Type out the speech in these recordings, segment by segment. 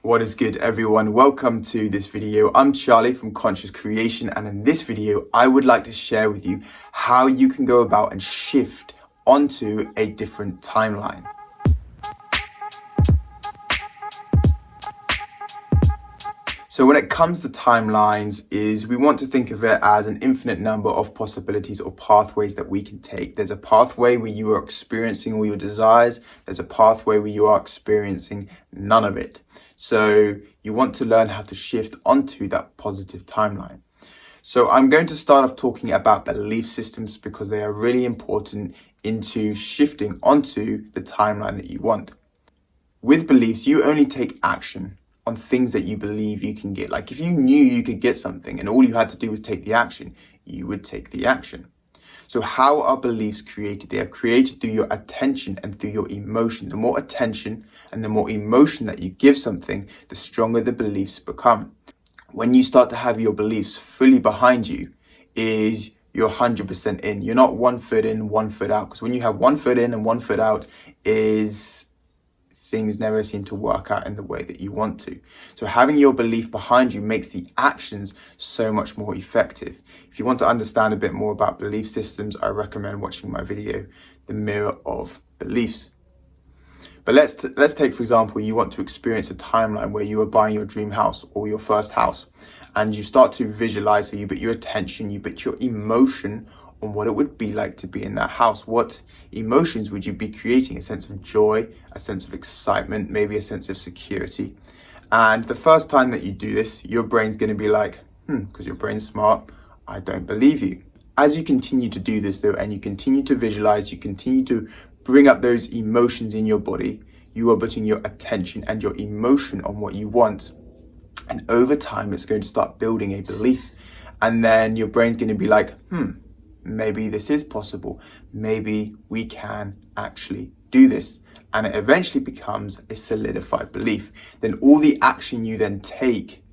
What is good, everyone? Welcome to this video. I'm Charlie from Conscious Creation, and in this video I would like to share with you how you can go about and shift onto a different timeline. So when it comes to timelines, we want to think of it as an infinite number of possibilities or pathways that we can take. There's a pathway where you are experiencing all your desires. There's a pathway where you are experiencing none of it. So you want to learn how to shift onto that positive timeline. So I'm going to start off talking about belief systems because they are really important into shifting onto the timeline that you want. With beliefs, you only take action on things that you believe you can get. Like if you knew you could get something and all you had to do was take the action, you would take the action. So how are beliefs created? They are created through your attention and through your emotion. The more attention and the more emotion that you give something, the stronger the beliefs become. When you start to have your beliefs fully behind you, you're 100% in. You're not 1 foot in, 1 foot out. Because when you have 1 foot in and 1 foot out, things never seem to work out in the way that you want to. So having your belief behind you makes the actions so much more effective. If you want to understand a bit more about belief systems, I recommend watching my video, The Mirror of Beliefs. But let's take, for example, you want to experience a timeline where you are buying your dream house or your first house, and you start to visualize, so you put your attention, you put your emotion on what it would be like to be in that house. What emotions would you be creating? A sense of joy, a sense of excitement, maybe a sense of security. And the first time that you do this, your brain's going to be like, because your brain's smart, I don't believe you. As you continue to do this though, and you continue to visualize, you continue to bring up those emotions in your body, you are putting your attention and your emotion on what you want. And over time, it's going to start building a belief. And then your brain's going to be like, maybe this is possible. Maybe we can actually do this. And it eventually becomes a solidified belief. Then all the action you then take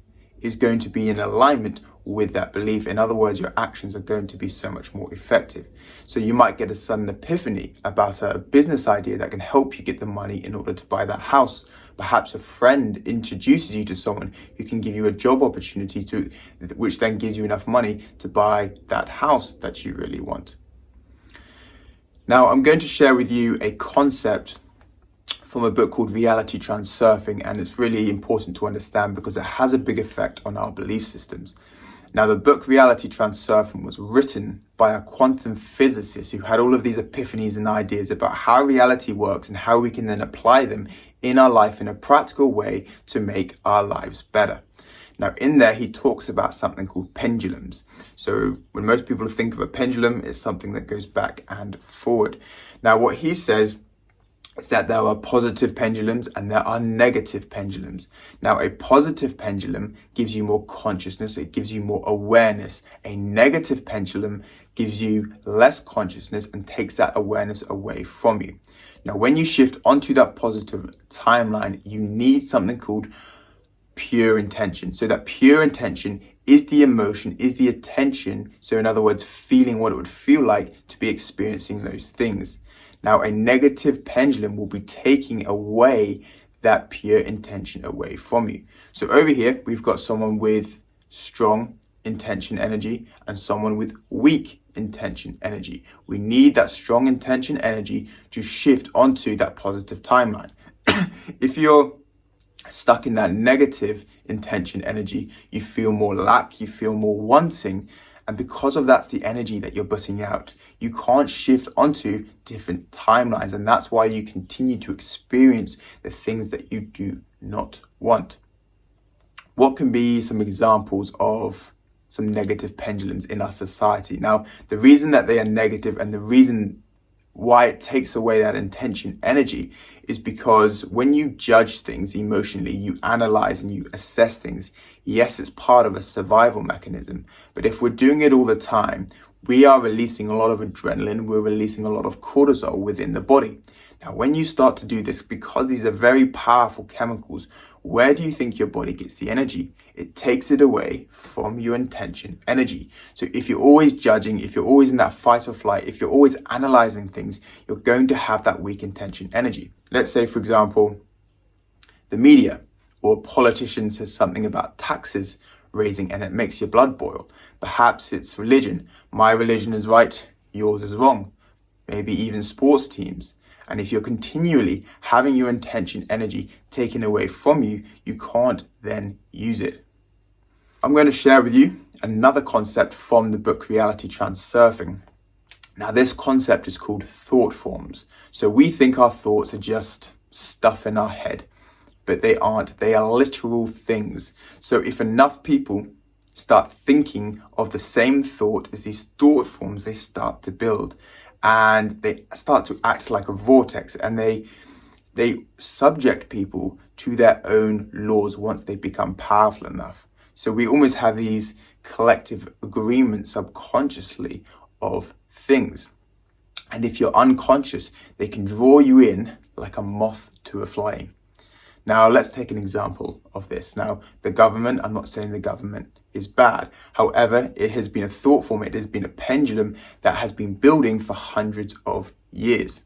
is going to be in alignment with that belief. In other words, your actions are going to be so much more effective. So you might get a sudden epiphany about a business idea that can help you get the money in order to buy that house. Perhaps a friend introduces you to someone who can give you a job opportunity which then gives you enough money to buy that house that you really want. Now, I'm going to share with you a concept from a book called Reality Transurfing, and it's really important to understand because it has a big effect on our belief systems. Now, the book Reality Transurfing was written by a quantum physicist who had all of these epiphanies and ideas about how reality works and how we can then apply them in our life in a practical way to make our lives better. Now, in there, he talks about something called pendulums. So when most people think of a pendulum, it's something that goes back and forward. Now, what he says is that there are positive pendulums and there are negative pendulums. Now, a positive pendulum gives you more consciousness, it gives you more awareness. A negative pendulum gives you less consciousness and takes that awareness away from you. Now, when you shift onto that positive timeline, you need something called pure intention. So that pure intention is the emotion, is the attention. So in other words, feeling what it would feel like to be experiencing those things. Now, a negative pendulum will be taking away that pure intention away from you. So over here, we've got someone with strong intention energy and someone with weak intention energy. We need that strong intention energy to shift onto that positive timeline. If you're stuck in that negative intention energy, you feel more lack, you feel more wanting. And because of that's the energy that you're putting out, you can't shift onto different timelines. And that's why you continue to experience the things that you do not want. What can be some examples of some negative pendulums in our society? Now, the reason that they are negative and the reason why it takes away that intention energy is because when you judge things emotionally, you analyze and you assess things. Yes, it's part of a survival mechanism, but if we're doing it all the time, we are releasing a lot of adrenaline, we're releasing a lot of cortisol within the body. Now, when you start to do this, because these are very powerful chemicals, where do you think your body gets the energy? It takes it away from your intention energy. So if you're always judging, if you're always in that fight or flight, if you're always analyzing things, you're going to have that weak intention energy. Let's say, for example, the media or a politician says something about taxes raising and it makes your blood boil. Perhaps it's religion. My religion is right, yours is wrong. Maybe even sports teams. And if you're continually having your intention energy taken away from you, you can't then use it. I'm going to share with you another concept from the book Reality Transurfing. Now, this concept is called thought forms. So we think our thoughts are just stuff in our head, but they aren't. They are literal things. So if enough people start thinking of the same thought as these thought forms, they start to build and they start to act like a vortex, and they subject people to their own laws once they become powerful enough. So we almost have these collective agreements subconsciously of things. And if you're unconscious, they can draw you in like a moth to a flame. Now, let's take an example of this. Now, the government, I'm not saying the government is bad. However, it has been a thought form, it has been a pendulum that has been building for hundreds of years.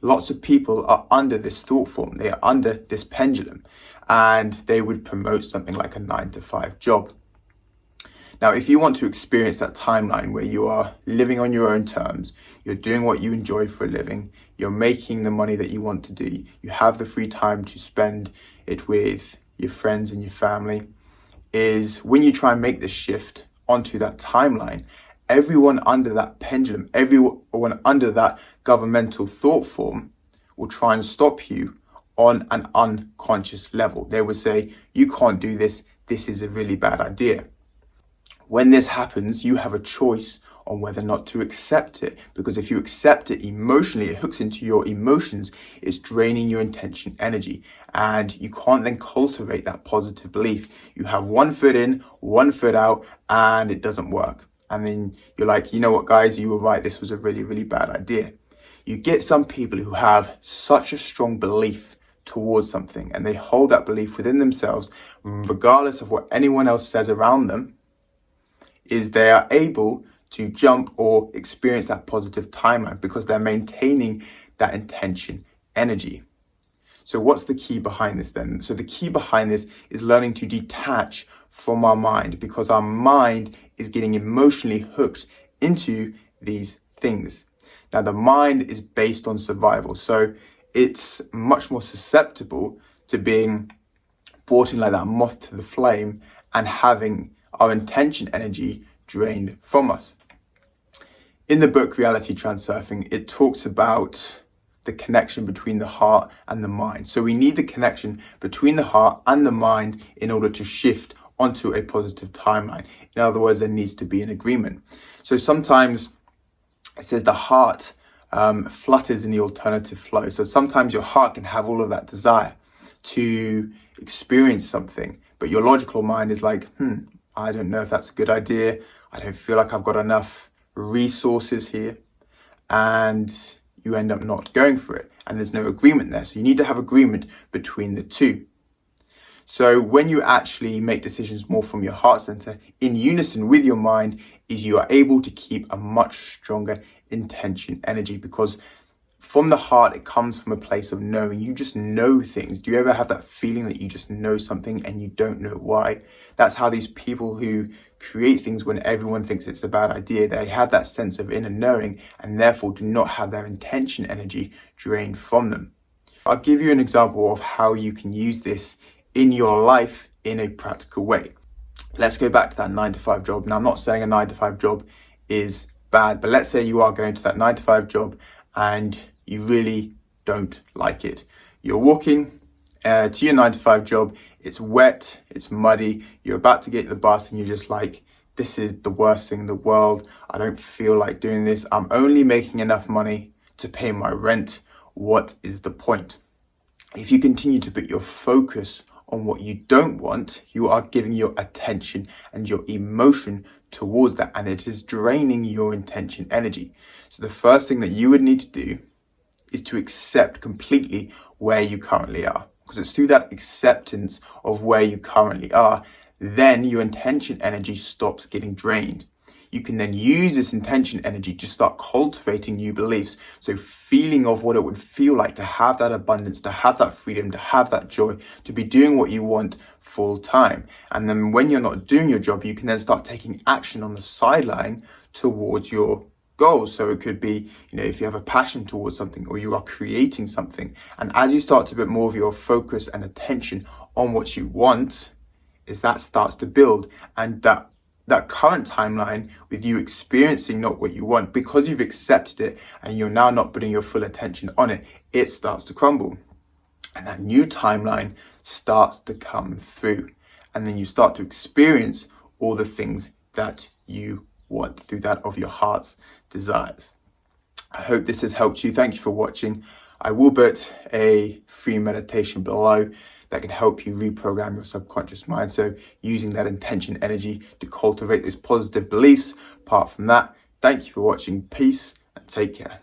Lots of people are under this thought form, they are under this pendulum, and they would promote something like a 9-to-5 job. Now, if you want to experience that timeline where you are living on your own terms, you're doing what you enjoy for a living, you're making the money that you want to do, you have the free time to spend it with your friends and your family, is when you try and make this shift onto that timeline, everyone under that pendulum, everyone under that governmental thought form will try and stop you on an unconscious level. They will say, you can't do this, this is a really bad idea. When this happens, you have a choice on whether or not to accept it, because if you accept it emotionally, it hooks into your emotions, it's draining your intention energy, and you can't then cultivate that positive belief. You have one foot in, one foot out, and it doesn't work. And then you're like, you know what, guys, you were right, this was a really, really bad idea. You get some people who have such a strong belief towards something, and they hold that belief within themselves, regardless of what anyone else says around them, is they are able to jump or experience that positive timeline because they're maintaining that intention energy. So what's the key behind this then? So the key behind this is learning to detach from our mind, because our mind is getting emotionally hooked into these things. Now, the mind is based on survival, so it's much more susceptible to being brought in like that moth to the flame and having our intention energy drained from us. In the book Reality Transurfing, it talks about the connection between the heart and the mind. So we need the connection between the heart and the mind in order to shift onto a positive timeline. In other words, there needs to be an agreement. So sometimes it says the heart flutters in the alternative flow. So sometimes your heart can have all of that desire to experience something, but your logical mind is like, I don't know if that's a good idea. I don't feel like I've got enough resources here. And you end up not going for it. And there's no agreement there. So you need to have agreement between the two. So when you actually make decisions more from your heart center in unison with your mind, is you are able to keep a much stronger intention energy, because from the heart, it comes from a place of knowing. You just know things. Do you ever have that feeling that you just know something and you don't know why? That's how these people who create things when everyone thinks it's a bad idea, they have that sense of inner knowing and therefore do not have their intention energy drained from them. I'll give you an example of how you can use this in your life in a practical way. Let's go back to that 9-to-5 job. Now, I'm not saying a 9-to-5 job is bad, but let's say you are going to that 9-to-5 job and you really don't like it. You're walking to your 9-to-5 job, it's wet, it's muddy, you're about to get the bus and you're just like, this is the worst thing in the world. I don't feel like doing this. I'm only making enough money to pay my rent. What is the point? If you continue to put your focus on what you don't want, you are giving your attention and your emotion towards that, and it is draining your intention energy. So the first thing that you would need to do is to accept completely where you currently are, because it's through that acceptance of where you currently are, then your intention energy stops getting drained. you can then use this intention energy to start cultivating new beliefs. So feeling of what it would feel like to have that abundance, to have that freedom, to have that joy, to be doing what you want full time. And then when you're not doing your job, you can then start taking action on the sideline towards your goals. So it could be, if you have a passion towards something or you are creating something, and as you start to put more of your focus and attention on what you want, is that starts to build, and that current timeline with you experiencing not what you want, because you've accepted it and you're now not putting your full attention on it, it starts to crumble, and that new timeline starts to come through, and then you start to experience all the things that you want through that of your heart's desires. I hope this has helped you. Thank you for watching. I will put a free meditation below that can help you reprogram your subconscious mind. So using that intention energy to cultivate these positive beliefs. Apart from that, thank you for watching. Peace and take care.